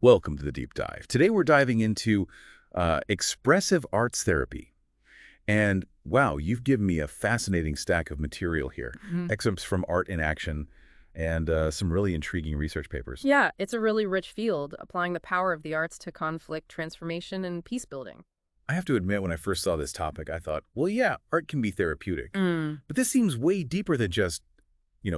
Welcome to the deep dive. Today we're diving into expressive arts therapy. And wow, you've given me a fascinating stack of material here. Mhm. Excerpts from Art in Action and some really intriguing research papers. Yeah, it's a really rich field, applying the power of the arts to conflict transformation and peace building. I have to admit, when I first saw this topic, I thought, well, yeah, art can be therapeutic. Mm, But this seems way deeper than just,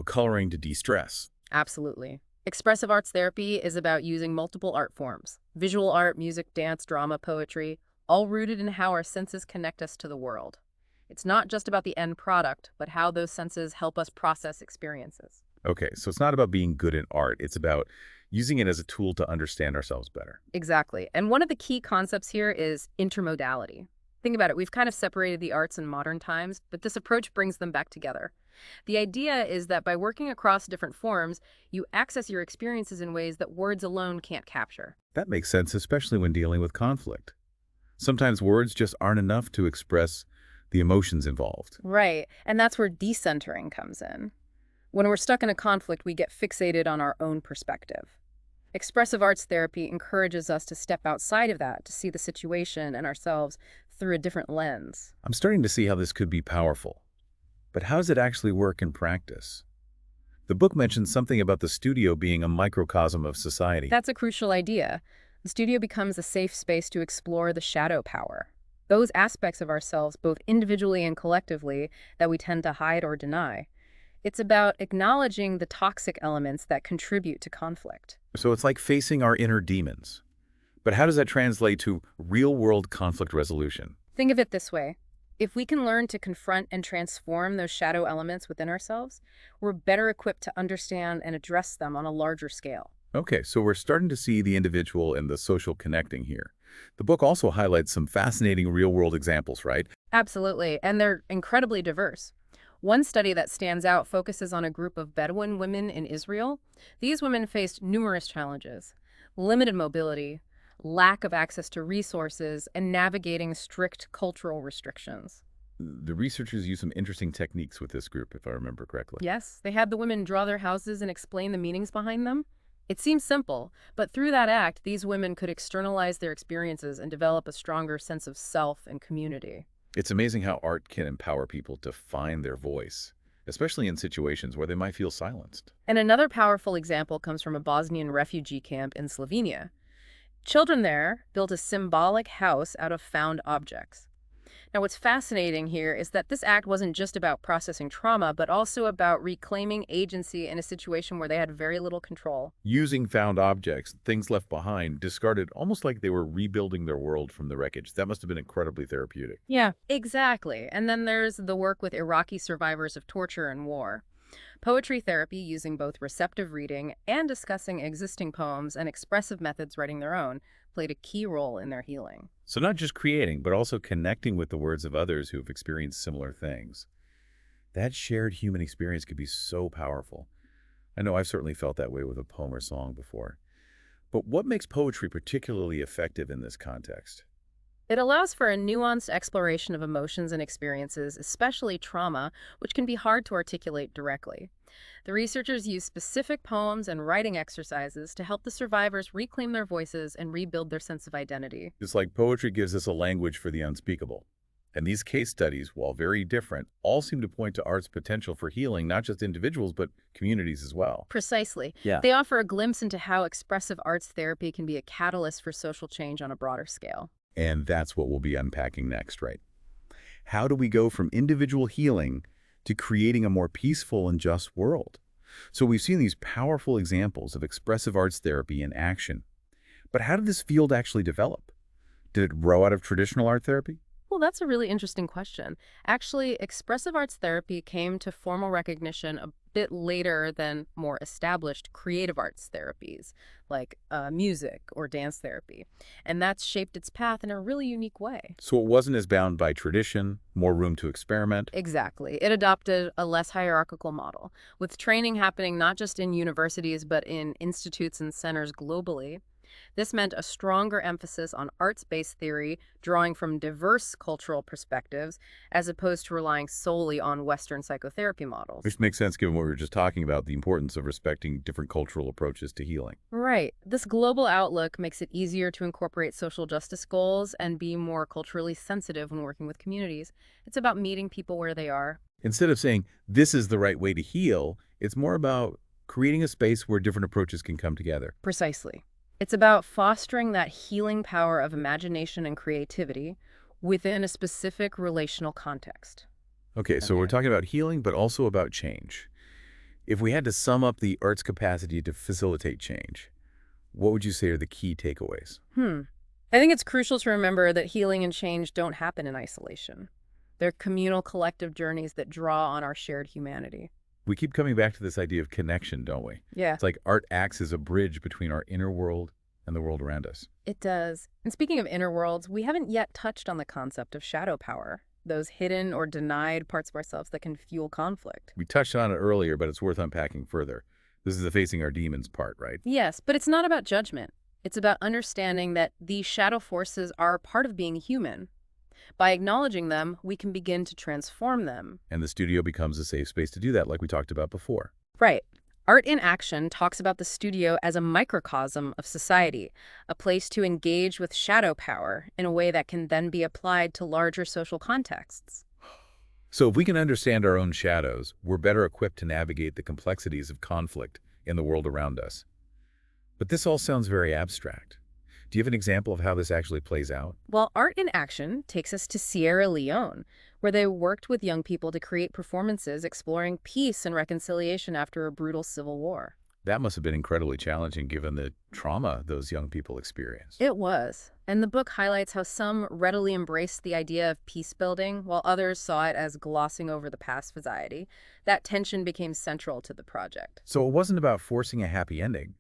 coloring to de-stress. absolutely. Expressive arts therapy is about using multiple art forms: visual art, music, dance, drama, poetry, all rooted in how our senses connect us to the world. It's not just about the end product, but how those senses help us process experiences. Okay, so it's not about being good in art. It's about using it as a tool to understand ourselves better. Exactly. And one of the key concepts here is intermodality. Think about it. We've kind of separated the arts in modern times, but this approach brings them back together. The idea is that by working across different forms, you access your experiences in ways that words alone can't capture. That makes sense, especially when dealing with conflict. Sometimes words just aren't enough to express the emotions involved. Right. And that's where decentering comes in. When we're stuck in a conflict, we get fixated on our own perspective. Expressive arts therapy encourages us to step outside of that, to see the situation and ourselves through a different lens. I'm starting to see how this could be powerful. But how does it actually work in practice? The book mentions something about the studio being a microcosm of society. That's a crucial idea. The studio becomes a safe space to explore the shadow power. Those aspects of ourselves, both individually and collectively, that we tend to hide or deny. It's about acknowledging the toxic elements that contribute to conflict. So it's like facing our inner demons. But how does that translate to real-world conflict resolution? Think of it this way. If we can learn to confront and transform those shadow elements within ourselves, we're better equipped to understand and address them on a larger scale. Okay, so we're starting to see the individual and the social connecting here. The book also highlights some fascinating real-world examples, right? Absolutely, and they're incredibly diverse. One study that stands out focuses on a group of Bedouin women in Israel. These women faced numerous challenges: limited mobility, lack of access to resources, and navigating strict cultural restrictions. The researchers use some interesting techniques with this group, if I remember correctly. Yes, they had the women draw their houses and explain the meanings behind them. It seems simple, but through that act, these women could externalize their experiences and develop a stronger sense of self and community. It's amazing how art can empower people to find their voice, especially in situations where they might feel silenced. And another powerful example comes from a Bosnian refugee camp in Slovenia. Children there built a symbolic house out of found objects. Now, what's fascinating here is that this act wasn't just about processing trauma, but also about reclaiming agency in a situation where they had very little control. Using found objects, things left behind, discarded, almost like they were rebuilding their world from the wreckage. That must have been incredibly therapeutic. Yeah, exactly. And then there's the work with Iraqi survivors of torture and war. Poetry therapy, using both receptive reading and discussing existing poems and expressive methods writing their own, played a key role in their healing. So not just creating, but also connecting with the words of others who have experienced similar things. That shared human experience could be so powerful. I know I've certainly felt that way with a poem or song before. But what makes poetry particularly effective in this context? It allows for a nuanced exploration of emotions and experiences, especially trauma, which can be hard to articulate directly. The researchers use specific poems and writing exercises to help the survivors reclaim their voices and rebuild their sense of identity. It's like poetry gives us a language for the unspeakable. And these case studies, while very different, all seem to point to art's potential for healing not just individuals, but communities as well. Precisely. Yeah. They offer a glimpse into how expressive arts therapy can be a catalyst for social change on a broader scale. And that's what we'll be unpacking next, right? How do we go from individual healing to creating a more peaceful and just world? So we've seen these powerful examples of expressive arts therapy in action. But how did this field actually develop? Did it grow out of traditional art therapy? Well, that's a really interesting question. Actually, expressive arts therapy came to formal recognition a bit later than more established creative arts therapies, like music or dance therapy. And that's shaped its path in a really unique way. So it wasn't as bound by tradition, more room to experiment. Exactly. It adopted a less hierarchical model, with training happening not just in universities, but in institutes and centers globally. This meant a stronger emphasis on arts-based theory, drawing from diverse cultural perspectives, as opposed to relying solely on Western psychotherapy models. Which makes sense given what we were just talking about, the importance of respecting different cultural approaches to healing. Right. This global outlook makes it easier to incorporate social justice goals and be more culturally sensitive when working with communities. It's about meeting people where they are. Instead of saying, this is the right way to heal, it's more about creating a space where different approaches can come together. Precisely. It's about fostering that healing power of imagination and creativity within a specific relational context. Okay, so we're talking about healing, but also about change. If we had to sum up the art's capacity to facilitate change, what would you say are the key takeaways? I think it's crucial to remember that healing and change don't happen in isolation. They're communal collective journeys that draw on our shared humanity. We keep coming back to this idea of connection, don't we? Yeah, It's like art acts as a bridge between our inner world and the world around us. it does. And speaking of inner worlds, we haven't yet touched on the concept of shadow power, those hidden or denied parts of ourselves that can fuel conflict. We touched on it earlier, but it's worth unpacking further. This is the facing our demons part, right? Yes, but it's not about judgment. It's about understanding that these shadow forces are part of being human. By acknowledging them, we can begin to transform them. And the studio becomes a safe space to do that, like we talked about before. Right. Art in Action talks about the studio as a microcosm of society, a place to engage with shadow power in a way that can then be applied to larger social contexts. So if we can understand our own shadows, we're better equipped to navigate the complexities of conflict in the world around us. But this all sounds very abstract. Do you have an example of how this actually plays out? Well, Art in Action takes us to Sierra Leone, where they worked with young people to create performances exploring peace and reconciliation after a brutal civil war. That must have been incredibly challenging given the trauma those young people experienced. It was. And the book highlights how some readily embraced the idea of peace building, while others saw it as glossing over the past anxiety. That tension became central to the project. So it wasn't about forcing a happy ending,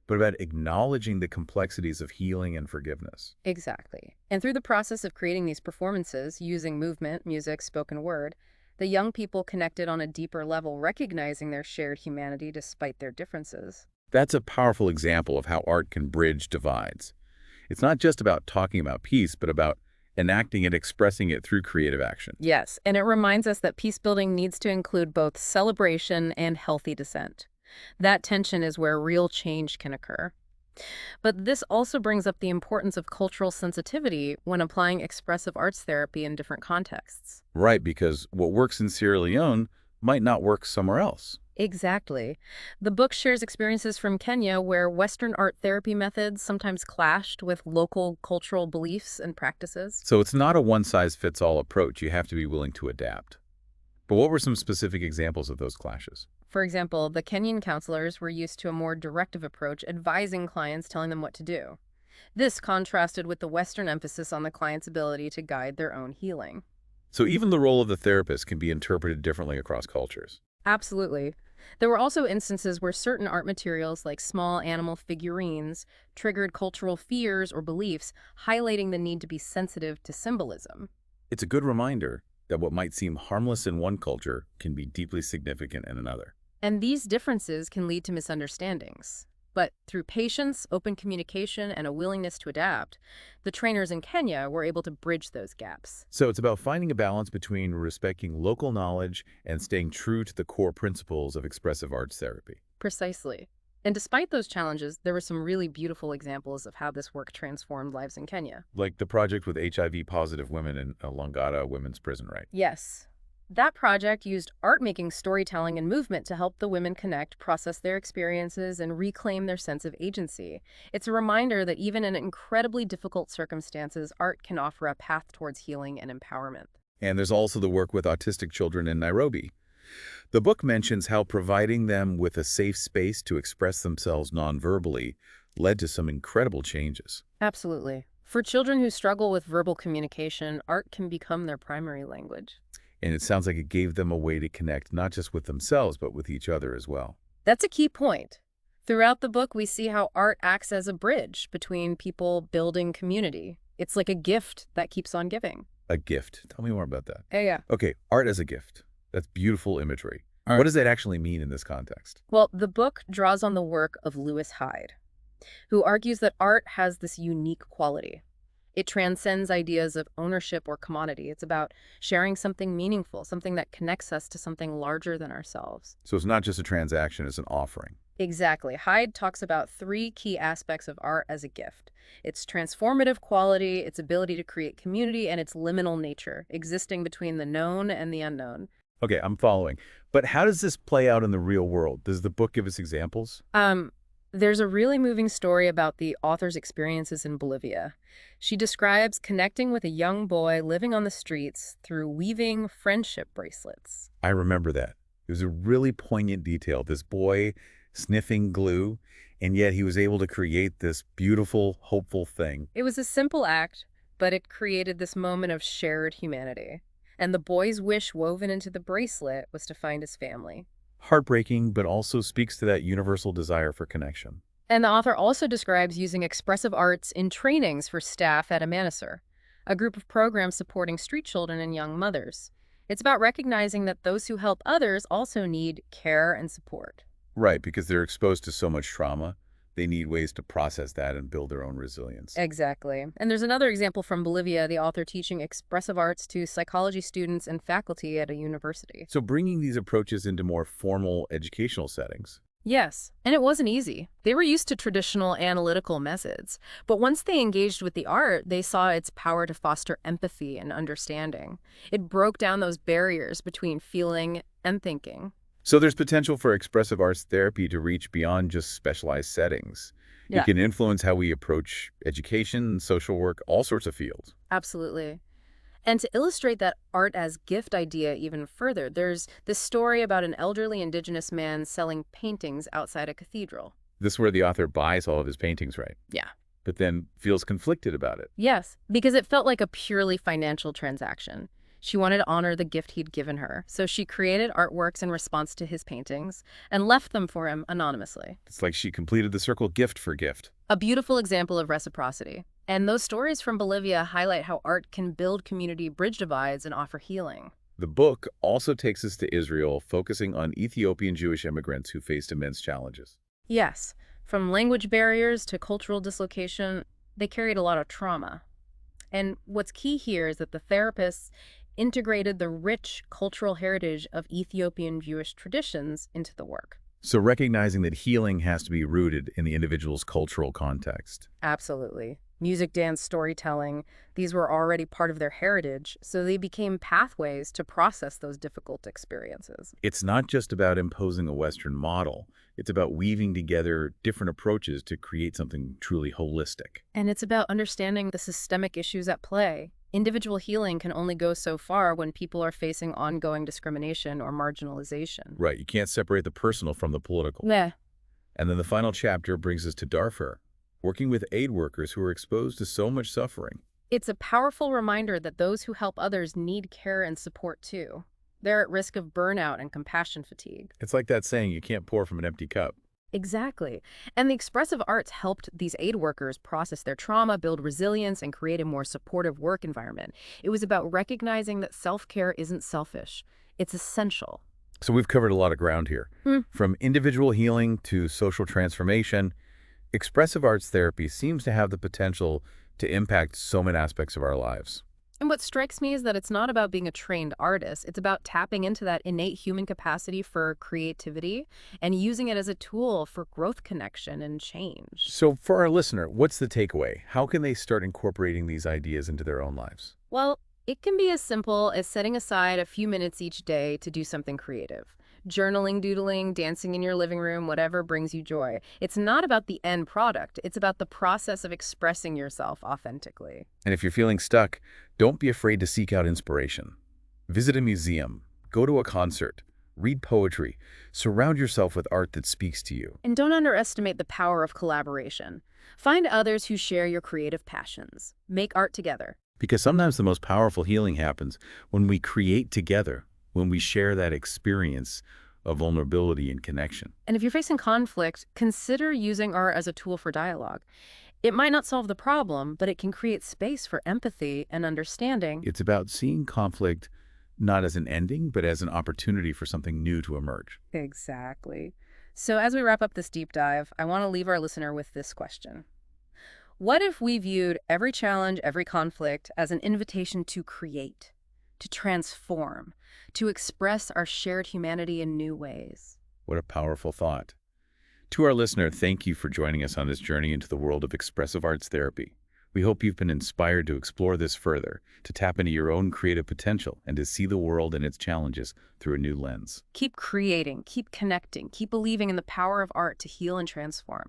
but about acknowledging the complexities of healing and forgiveness. Exactly. And through the process of creating these performances, using movement, music, spoken word, the young people connected on a deeper level, recognizing their shared humanity despite their differences. That's a powerful example of how art can bridge divides. It's not just about talking about peace, but about enacting it, expressing it through creative action. Yes, and it reminds us that peace building needs to include both celebration and healthy dissent. That tension is where real change can occur. But this also brings up the importance of cultural sensitivity when applying expressive arts therapy in different contexts. Right, because what works in Sierra Leone might not work somewhere else. Exactly. The book shares experiences from Kenya where Western art therapy methods sometimes clashed with local cultural beliefs and practices. So it's not a one-size-fits-all approach. You have to be willing to adapt. But what were some specific examples of those clashes? For example, the Kenyan counselors were used to a more directive approach, advising clients, telling them what to do. This contrasted with the Western emphasis on the client's ability to guide their own healing. So even the role of the therapist can be interpreted differently across cultures. Absolutely. There were also instances where certain art materials, like small animal figurines, triggered cultural fears or beliefs, highlighting the need to be sensitive to symbolism. It's a good reminder that what might seem harmless in one culture can be deeply significant in another. And these differences can lead to misunderstandings. But through patience, open communication, and a willingness to adapt, the trainers in Kenya were able to bridge those gaps. So it's about finding a balance between respecting local knowledge and staying true to the core principles of expressive arts therapy. Precisely. And despite those challenges, there were some really beautiful examples of how this work transformed lives in Kenya. Like the project with HIV-positive women in a Langata women's prison, right? Yes. That project used art-making, storytelling, and movement to help the women connect, process their experiences, and reclaim their sense of agency. It's a reminder that even in incredibly difficult circumstances, art can offer a path towards healing and empowerment. And there's also the work with autistic children in Nairobi. The book mentions how providing them with a safe space to express themselves non-verbally led to some incredible changes. Absolutely. For children who struggle with verbal communication, art can become their primary language. And it sounds like it gave them a way to connect not just with themselves, but with each other as well. That's a key point. Throughout the book, we see how art acts as a bridge between people building community. It's like a gift that keeps on giving. A gift. Tell me more about that. Yeah. Okay, art as a gift. That's beautiful imagery. Art. What does that actually mean in this context? Well, the book draws on the work of Lewis Hyde. who argues that art has this unique quality. It transcends ideas of ownership or commodity. It's about sharing something meaningful, something that connects us to something larger than ourselves. So it's not just a transaction, it's an offering. Exactly. Hyde talks about three key aspects of art as a gift: its transformative quality, its ability to create community, and its liminal nature, existing between the known and the unknown. Okay, I'm following. But how does this play out in the real world? Does the book give us examples? Um, there's a really moving story about the author's experiences in Bolivia. She describes connecting with a young boy living on the streets through weaving friendship bracelets. I remember that. It was a really poignant detail. This boy sniffing glue, and yet he was able to create this beautiful, hopeful thing. It was a simple act, but it created this moment of shared humanity. And the boy's wish woven into the bracelet was to find his family. Heartbreaking, but also speaks to that universal desire for connection. And the author also describes using expressive arts in trainings for staff at Amanecer, a group of programs supporting street children and young mothers. It's about recognizing that those who help others also need care and support. Right, because they're exposed to so much trauma. They need ways to process that and build their own resilience. Exactly. And there's another example from Bolivia, the author teaching expressive arts to psychology students and faculty at a university. So bringing these approaches into more formal educational settings. Yes, and it wasn't easy. They were used to traditional analytical methods, but once they engaged with the art, they saw its power to foster empathy and understanding. It broke down those barriers between feeling and thinking. So there's potential for expressive arts therapy to reach beyond just specialized settings. It Yeah, can influence how we approach education, social work, all sorts of fields. absolutely. And to illustrate that art as gift idea even further, there's this story about an elderly indigenous man selling paintings outside a cathedral. This is where the author buys all of his paintings, right? Yeah. But then feels conflicted about it. Yes, because it felt like a purely financial transaction. She wanted to honor the gift he'd given her, so she created artworks in response to his paintings and left them for him anonymously. It's like she completed the circle gift for gift. A beautiful example of reciprocity. And those stories from Bolivia highlight how art can build community bridge divides and offer healing. The book also takes us to Israel, focusing on Ethiopian Jewish immigrants who faced immense challenges. Yes, from language barriers to cultural dislocation, they carried a lot of trauma. And what's key here is that the therapists integrated the rich cultural heritage of Ethiopian Jewish traditions into the work. So recognizing that healing has to be rooted in the individual's cultural context. Absolutely. Music, dance, storytelling, these were already part of their heritage, so they became pathways to process those difficult experiences. It's not just about imposing a Western model. It's about weaving together different approaches to create something truly holistic. And it's about understanding the systemic issues at play. Individual healing can only go so far when people are facing ongoing discrimination or marginalization. Right, you can't separate the personal from the political. Yeah. And then the final chapter brings us to Darfur, working with aid workers who are exposed to so much suffering. It's a powerful reminder that those who help others need care and support too. They're at risk of burnout and compassion fatigue. It's like that saying, you can't pour from an empty cup. Exactly. And the expressive arts helped these aid workers process their trauma, build resilience, and create a more supportive work environment. It was about recognizing that self-care isn't selfish. It's essential. So we've covered a lot of ground here. From individual healing to social transformation, expressive arts therapy seems to have the potential to impact so many aspects of our lives. And what strikes me is that it's not about being a trained artist. It's about tapping into that innate human capacity for creativity and using it as a tool for growth, connection, and change. So for our listener, what's the takeaway? How can they start incorporating these ideas into their own lives? Well, it can be as simple as setting aside a few minutes each day to do something creative. Journaling, doodling, dancing in your living room, whatever brings you joy. It's not about the end product. It's about the process of expressing yourself authentically. And if you're feeling stuck, don't be afraid to seek out inspiration. Visit a museum, go to a concert, read poetry, surround yourself with art that speaks to you. And don't underestimate the power of collaboration. Find others who share your creative passions. Make art together. Because sometimes the most powerful healing happens when we create together, when we share that experience of vulnerability and connection. And if you're facing conflict, consider using art as a tool for dialogue. It might not solve the problem, but it can create space for empathy and understanding. It's about seeing conflict not as an ending, but as an opportunity for something new to emerge. Exactly. So as we wrap up this deep dive, I want to leave our listener with this question. What if we viewed every challenge, every conflict as an invitation to create, to transform, to express our shared humanity in new ways? What a powerful thought. To our listener, thank you for joining us on this journey into the world of expressive arts therapy. We hope you've been inspired to explore this further, to tap into your own creative potential, and to see the world and its challenges through a new lens. Keep creating, keep connecting, keep believing in the power of art to heal and transform.